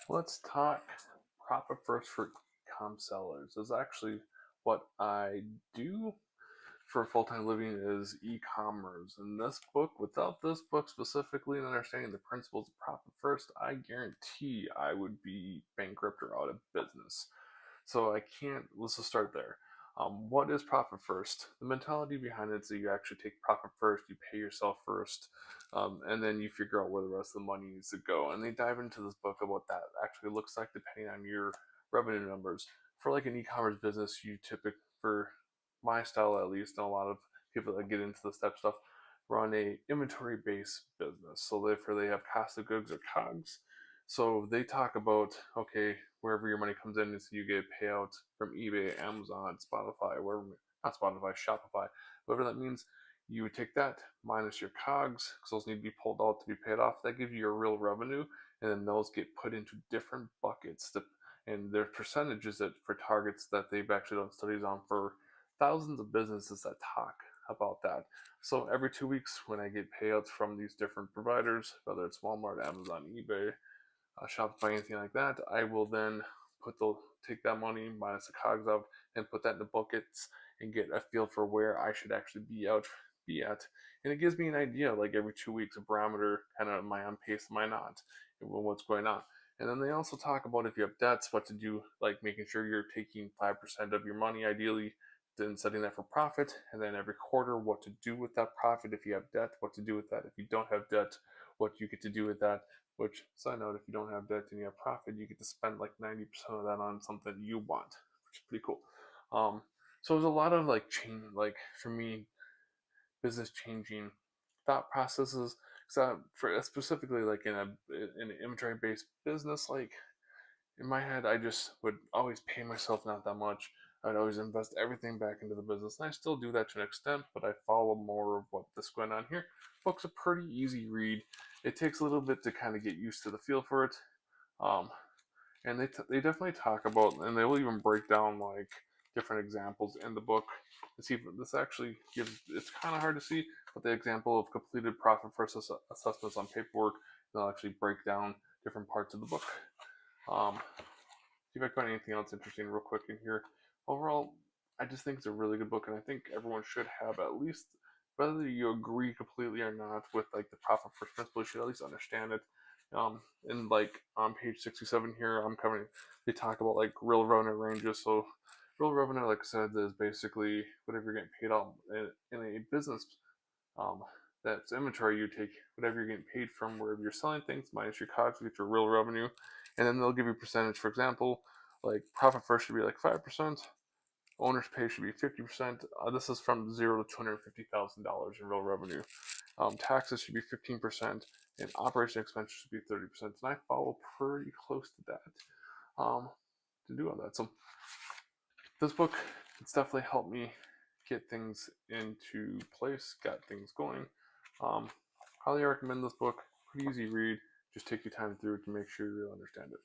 Let's talk profit first for e-com sellers. Is actually what I do for a full-time living is e-commerce. And this book, without this book specifically and understanding the principles of profit first, I guarantee I would be bankrupt or out of business. So I can't, let's just start there. What is profit first? The mentality behind it is that you actually take profit first, you pay yourself first, and then you figure out where the rest of the money needs to go. And they dive into this book of what that actually looks like depending on your revenue numbers. For like an e-commerce business, you typically, for my style at least, and a lot of people that get into this type of stuff, run a inventory based business. So therefore they have cost of goods or COGS. So they talk about, okay, wherever your money comes in, so you get a payout from eBay, Amazon, Spotify, wherever, not Spotify, Shopify, whatever that means. You would take that minus your COGS, because those need to be pulled out to be paid off. That gives you your real revenue, and then those get put into different buckets. And there's percentages that for targets that they've actually done studies on for thousands of businesses that talk about that. So every 2 weeks, when I get payouts from these different providers, whether it's Walmart, Amazon, eBay, Shopify, anything like that, I will then take that money minus the cogs out and put that in the buckets and get a feel for where I should actually be at. And it gives me an idea, like every 2 weeks, a barometer, kind of am I on pace, am I not, and what's going on. And then they also talk about if you have debts, what to do, like making sure you're taking 5% of your money, ideally, then setting that for profit, and then every quarter, what to do with that profit. If you have debt, what to do with that. If you don't have debt, what you get to do with that. Which, side note, if you don't have debt and you have profit, you get to spend like 90% of that on something you want, which is pretty cool. So there's a lot of like change, like for me, business changing thought processes. So for specifically like in an inventory based business, like in my head, I just would always pay myself not that much. I'd always invest everything back into the business, and I still do that to an extent, but I follow more of what's going on here. Book's a pretty easy read. It takes a little bit to kind of get used to the feel for it, um, and they definitely talk about, and they will even break down like different examples in the book. And see, this actually gives, it's kind of hard to see, but the example of completed profit first assessments on paperwork, they'll actually break down different parts of the book. Um, See if I can find anything else interesting real quick in here. Overall, I just think it's a really good book, and I think everyone should have at least, whether you agree completely or not with like the profit first principle, you should at least understand it. And like on page 67 here, I'm covering. They talk about like real revenue ranges. So real revenue, like I said, is basically whatever you're getting paid out in a business. Um, that's inventory. You take whatever you're getting paid from wherever you're selling things minus your costs, you get your real revenue, and then they'll give you a percentage. For example, like profit first should be like 5%, owner's pay should be 50%. This is from zero to $250,000 in real revenue. Taxes should be 15%, and operation expenses should be 30%. And I follow pretty close to that to do all that. So this book, it's definitely helped me get things into place, got things going. Um, Highly recommend this book. Pretty easy read. Just take your time through it to make sure you really understand it.